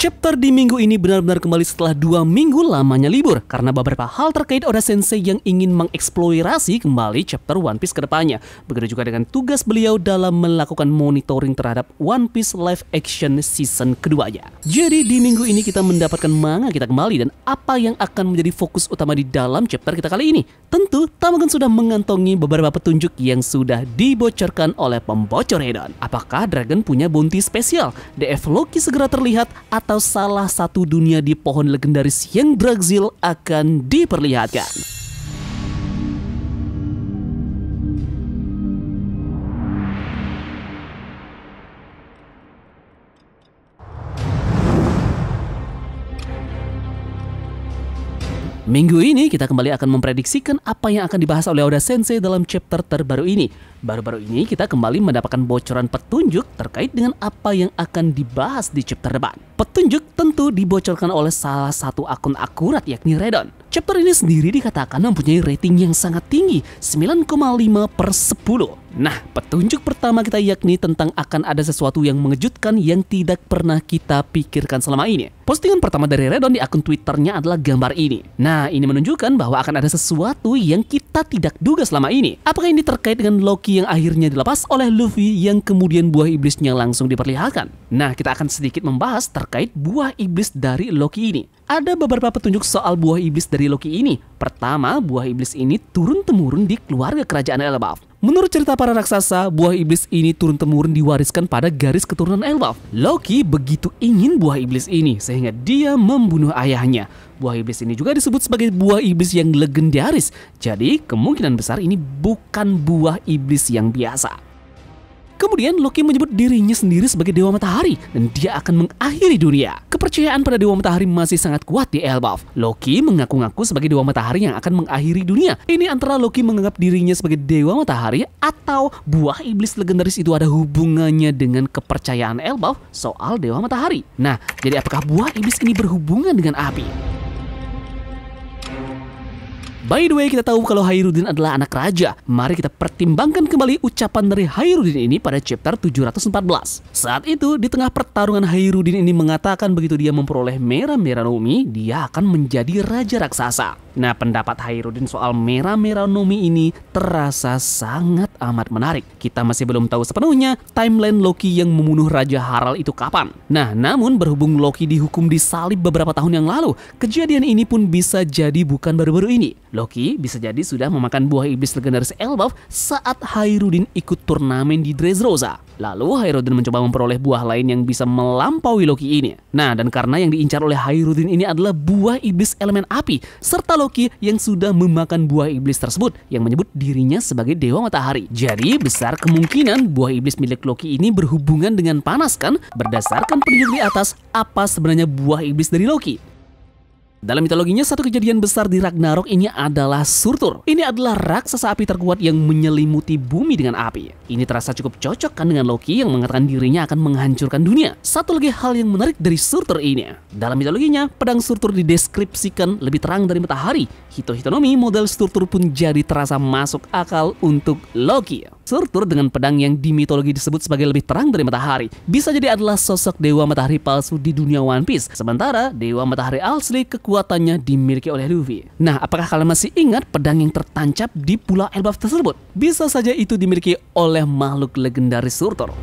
Chapter di minggu ini benar-benar kembali setelah 2 minggu lamanya libur karena beberapa hal terkait Oda Sensei yang ingin mengeksplorasi kembali chapter One Piece kedepannya. Begitu juga dengan tugas beliau dalam melakukan monitoring terhadap One Piece live action season keduanya. Jadi di minggu ini kita mendapatkan manga kita kembali, dan apa yang akan menjadi fokus utama di dalam chapter kita kali ini? Tentu Tamagon sudah mengantongi beberapa petunjuk yang sudah dibocorkan oleh pembocor hedon. Apakah Dragon punya bounty spesial? DF Loki segera terlihat, atau salah satu dunia di pohon legendaris yang Dragzil akan diperlihatkan? Minggu ini kita kembali akan memprediksikan apa yang akan dibahas oleh Oda Sensei dalam chapter terbaru ini. Baru-baru ini kita kembali mendapatkan bocoran petunjuk terkait dengan apa yang akan dibahas di chapter depan. Petunjuk tentu dibocorkan oleh salah satu akun akurat, yakni Redon. Chapter ini sendiri dikatakan mempunyai rating yang sangat tinggi, 9,5/10. Nah, petunjuk pertama kita yakni tentang akan ada sesuatu yang mengejutkan yang tidak pernah kita pikirkan selama ini. Postingan pertama dari Redon di akun Twitternya adalah gambar ini. Nah, ini menunjukkan bahwa akan ada sesuatu yang kita tidak duga selama ini. Apakah ini terkait dengan Loki yang akhirnya dilepas oleh Luffy yang kemudian buah iblisnya langsung diperlihatkan? Nah, kita akan sedikit membahas terkait buah iblis dari Loki ini. Ada beberapa petunjuk soal buah iblis dari Loki ini. Pertama, buah iblis ini turun-temurun di keluarga kerajaan Elbaf. Menurut cerita para raksasa, buah iblis ini turun-temurun diwariskan pada garis keturunan Elbaf. Loki begitu ingin buah iblis ini sehingga dia membunuh ayahnya. Buah iblis ini juga disebut sebagai buah iblis yang legendaris. Jadi, kemungkinan besar ini bukan buah iblis yang biasa. Kemudian Loki menyebut dirinya sendiri sebagai Dewa Matahari dan dia akan mengakhiri dunia. Kepercayaan pada Dewa Matahari masih sangat kuat di Elbaf. Loki mengaku-ngaku sebagai Dewa Matahari yang akan mengakhiri dunia. Ini antara Loki menganggap dirinya sebagai Dewa Matahari atau buah iblis legendaris itu ada hubungannya dengan kepercayaan Elbaf soal Dewa Matahari. Nah, jadi apakah buah iblis ini berhubungan dengan api? By the way, kita tahu kalau Hairudin adalah anak raja. Mari kita pertimbangkan kembali ucapan dari Hairudin ini pada chapter 714. Saat itu, di tengah pertarungan Hairudin ini mengatakan begitu dia memperoleh Mera Mera no Mi, dia akan menjadi raja raksasa. Nah, pendapat Hairudin soal Mera Mera no Mi ini terasa sangat amat menarik. Kita masih belum tahu sepenuhnya timeline Loki yang membunuh Raja Harald itu kapan. Nah, namun berhubung Loki dihukum disalib beberapa tahun yang lalu, kejadian ini pun bisa jadi bukan baru-baru ini. Loki bisa jadi sudah memakan buah iblis legendaris Elbaf saat Hairudin ikut turnamen di Dressrosa. Lalu Hairudin mencoba memperoleh buah lain yang bisa melampaui Loki ini. Nah, dan karena yang diincar oleh Hairudin ini adalah buah iblis elemen api, serta Loki yang sudah memakan buah iblis tersebut yang menyebut dirinya sebagai Dewa Matahari. Jadi besar kemungkinan buah iblis milik Loki ini berhubungan dengan panas kan? Berdasarkan petunjuk di atas, apa sebenarnya buah iblis dari Loki? Dalam mitologinya, satu kejadian besar di Ragnarok ini adalah Surtur. Ini adalah raksasa api terkuat yang menyelimuti bumi dengan api. Ini terasa cukup cocok kan dengan Loki yang mengatakan dirinya akan menghancurkan dunia. Satu lagi hal yang menarik dari Surtur ini. Dalam mitologinya, pedang Surtur dideskripsikan lebih terang dari matahari. Hito-hitonomi model Surtur pun jadi terasa masuk akal untuk Loki. Surtur dengan pedang yang di mitologi disebut sebagai lebih terang dari matahari bisa jadi adalah sosok Dewa Matahari palsu di dunia One Piece. Sementara Dewa Matahari asli kekuatannya dimiliki oleh Luffy. Nah, apakah kalian masih ingat pedang yang tertancap di Pulau Elbaf tersebut? Bisa saja itu dimiliki oleh makhluk legendaris Surtur.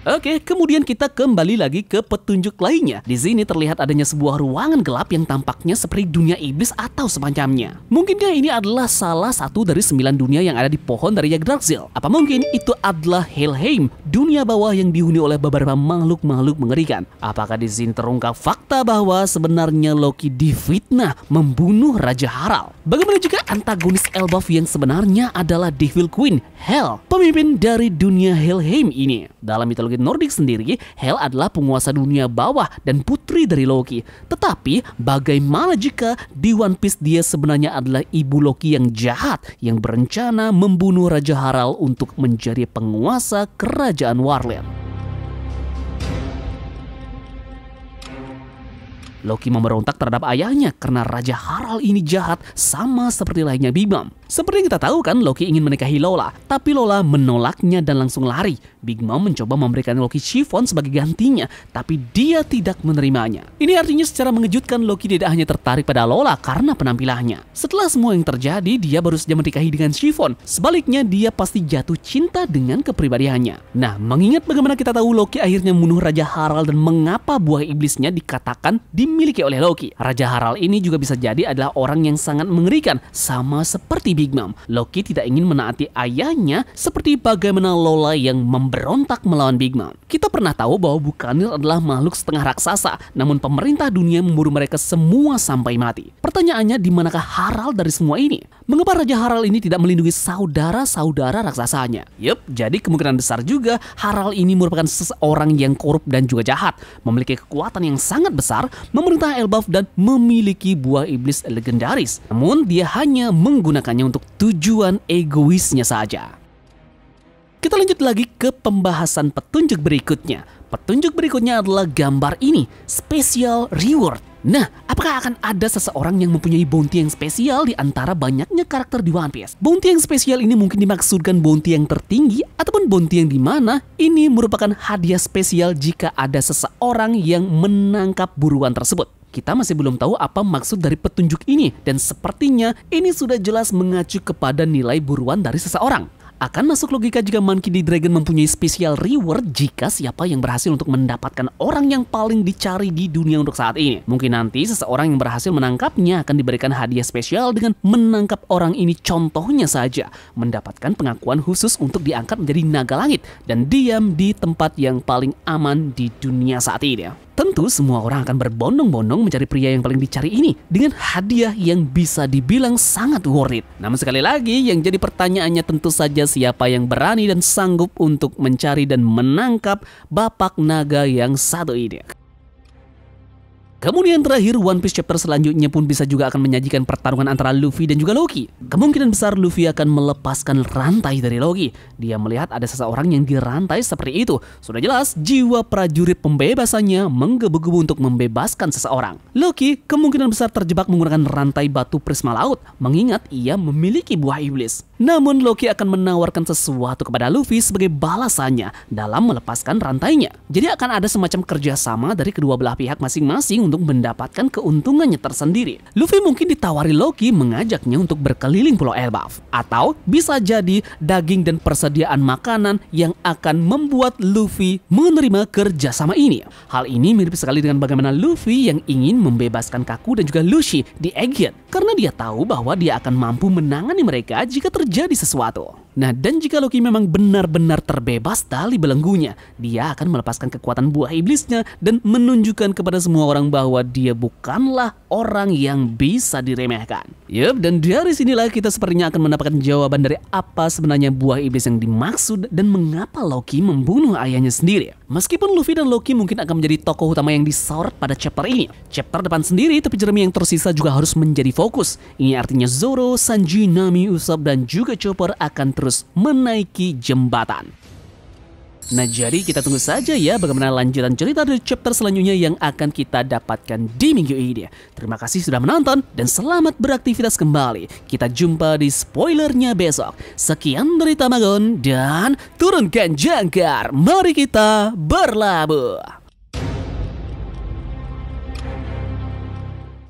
Oke, kemudian kita kembali lagi ke petunjuk lainnya. Di sini terlihat adanya sebuah ruangan gelap yang tampaknya seperti dunia iblis atau semacamnya. Mungkinkah ini adalah salah satu dari 9 dunia yang ada di pohon dari Yggdrasil? Apa mungkin itu adalah Helheim, dunia bawah yang dihuni oleh beberapa makhluk-makhluk mengerikan? Apakah di sini terungkap fakta bahwa sebenarnya Loki difitnah membunuh Raja Harald? Bagaimana jika antagonis Elbaf yang sebenarnya adalah Devil Queen, Hel, pemimpin dari dunia Helheim ini? Dalam mitologi Nordik sendiri, Hel adalah penguasa dunia bawah dan putri dari Loki. Tetapi bagaimana jika di One Piece dia sebenarnya adalah ibu Loki yang jahat yang berencana membunuh Raja Harald untuk menjadi penguasa kerajaan Warland? Loki memberontak terhadap ayahnya karena Raja Harald ini jahat sama seperti lainnya Big Mom. Seperti yang kita tahu kan, Loki ingin menikahi Lola, tapi Lola menolaknya dan langsung lari. Big Mom mencoba memberikan Loki chiffon sebagai gantinya, tapi dia tidak menerimanya. Ini artinya secara mengejutkan Loki tidak hanya tertarik pada Lola karena penampilannya. Setelah semua yang terjadi, dia baru saja menikahi dengan chiffon. Sebaliknya, dia pasti jatuh cinta dengan kepribadiannya. Nah, mengingat bagaimana kita tahu Loki akhirnya membunuh Raja Harald dan mengapa buah iblisnya dikatakan dimiliki oleh Loki. Raja Harald ini juga bisa jadi adalah orang yang sangat mengerikan, sama seperti Big Mom. Loki tidak ingin menaati ayahnya seperti bagaimana Lola yang memberontak melawan Big Mom. Kita pernah tahu bahwa Bucanir adalah makhluk setengah raksasa, namun pemerintah dunia memburu mereka semua sampai mati. Pertanyaannya, di manakah Harald dari semua ini? Mengapa Raja Harald ini tidak melindungi saudara-saudara raksasanya? Yup, jadi kemungkinan besar juga Harald ini merupakan seseorang yang korup dan juga jahat, memiliki kekuatan yang sangat besar, memerintah Elbaf dan memiliki buah iblis legendaris. Namun dia hanya menggunakannya untuk tujuan egoisnya saja. Kita lanjut lagi ke pembahasan petunjuk berikutnya. Petunjuk berikutnya adalah gambar ini, Special Reward. Nah, apakah akan ada seseorang yang mempunyai bounty yang spesial di antara banyaknya karakter di One Piece? Bounty yang spesial ini mungkin dimaksudkan bounty yang tertinggi ataupun bounty yang dimana ini merupakan hadiah spesial jika ada seseorang yang menangkap buruan tersebut. Kita masih belum tahu apa maksud dari petunjuk ini dan sepertinya ini sudah jelas mengacu kepada nilai buruan dari seseorang. Akan masuk logika jika Monkey D. Dragon mempunyai special reward jika siapa yang berhasil untuk mendapatkan orang yang paling dicari di dunia untuk saat ini. Mungkin nanti seseorang yang berhasil menangkapnya akan diberikan hadiah spesial dengan menangkap orang ini, contohnya saja mendapatkan pengakuan khusus untuk diangkat menjadi naga langit dan diam di tempat yang paling aman di dunia saat ini. Tentu semua orang akan berbondong-bondong mencari pria yang paling dicari ini dengan hadiah yang bisa dibilang sangat worth it. Namun sekali lagi yang jadi pertanyaannya tentu saja siapa yang berani dan sanggup untuk mencari dan menangkap bapak naga yang satu ini. Kemudian terakhir, One Piece chapter selanjutnya pun bisa juga akan menyajikan pertarungan antara Luffy dan juga Loki. Kemungkinan besar Luffy akan melepaskan rantai dari Loki. Dia melihat ada seseorang yang dirantai seperti itu. Sudah jelas, jiwa prajurit pembebasannya menggebu-gebu untuk membebaskan seseorang. Loki kemungkinan besar terjebak menggunakan rantai batu prisma laut, mengingat ia memiliki buah iblis. Namun Loki akan menawarkan sesuatu kepada Luffy sebagai balasannya dalam melepaskan rantainya. Jadi akan ada semacam kerjasama dari kedua belah pihak masing-masing untuk mendapatkan keuntungannya tersendiri. Luffy mungkin ditawari Loki mengajaknya untuk berkeliling Pulau Elbaf. Atau bisa jadi daging dan persediaan makanan yang akan membuat Luffy menerima kerjasama ini. Hal ini mirip sekali dengan bagaimana Luffy yang ingin membebaskan Kaku dan juga Lucy di Egghead. Karena dia tahu bahwa dia akan mampu menangani mereka jika terjadi sesuatu. Nah, dan jika Loki memang benar-benar terbebas dari belenggunya, dia akan melepaskan kekuatan buah iblisnya dan menunjukkan kepada semua orang bahwa dia bukanlah orang yang bisa diremehkan. Yup, dan dari sinilah kita sepertinya akan mendapatkan jawaban dari apa sebenarnya buah iblis yang dimaksud dan mengapa Loki membunuh ayahnya sendiri. Meskipun Luffy dan Loki mungkin akan menjadi tokoh utama yang disorot pada chapter ini, chapter depan sendiri tapi Jeremy yang tersisa juga harus menjadi fokus. Ini artinya Zoro, Sanji, Nami, Usopp dan juga Chopper akan terus menaiki jembatan. Nah, jadi kita tunggu saja ya bagaimana lanjutan cerita dari chapter selanjutnya yang akan kita dapatkan di minggu ini. Terima kasih sudah menonton dan selamat beraktivitas kembali. Kita jumpa di spoilernya besok. Sekian dari Tamagon dan turunkan jangkar. Mari kita berlabuh.